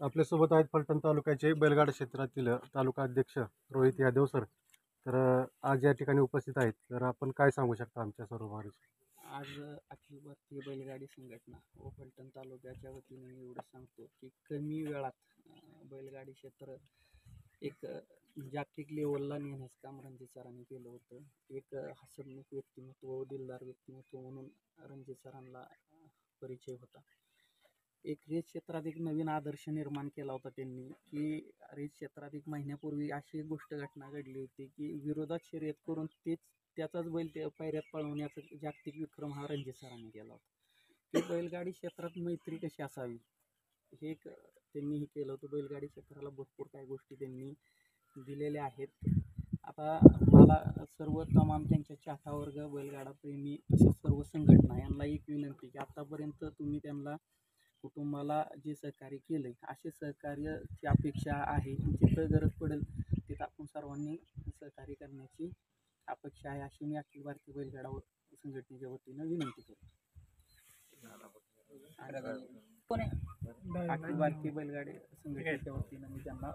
आपल्यासोबत आहेत फलटण तालुक्याचे बैलगाडा क्षेत्रातील तालुका अध्यक्ष रोहित यादव सर. तर आज या ठिकाणी उपस्थित आहेत. तर आपण काय सांगू शकता आमच्या सर्व महाराज? आज अखिल भारतीय बैलगाडी संघटना व फलटण तालुक्याच्या वतीने मी एवढं सांगतो की कमी वेळात बैलगाडी क्षेत्र एक जागतिक लेवलला नेण्याचं काम रणजित सरांनी केलं होतं. एक हसतमुख व्यक्तिमत्व व दिलदार व्यक्तिमत्व म्हणून रणजित सरांना परिचय होता. एक रेस क्षेत्रात एक नवीन आदर्श निर्माण केला होता त्यांनी की रेस क्षेत्रात एक महिन्यापूर्वी अशी एक घटना घडली होती की विरोधात शर्यत करून त्याचाच बैल त्या पायऱ्यात पळवण्याचा जागतिक विक्रम हा रणजित सरांनी केला होता. की बैलगाडी क्षेत्रात मैत्री कशी असावी हे एक त्यांनी केलं होतं. बैलगाडी क्षेत्राला भरपूर काही गोष्टी त्यांनी दिलेल्या आहेत. आता मला सर्व तमाम त्यांच्या चाहता वर्ग, बैलगाडा प्रेमी तसेच सर्व संघटना यांना एक विनंती की आतापर्यंत तुम्ही त्यांना कुटुंबाला जे सहकार्य केलं असे सहकार्याची अपेक्षा आहे. जिथं गरज पडेल तिथं आपण सर्वांनी सहकार्य करण्याची अपेक्षा आहे अशी मी अखिल भारतीय बैलगाडा संघटनेच्या वतीनं विनंती करतो. अखिल भारतीय बैलगाडी संघटनेच्या वतीनं मी त्यांना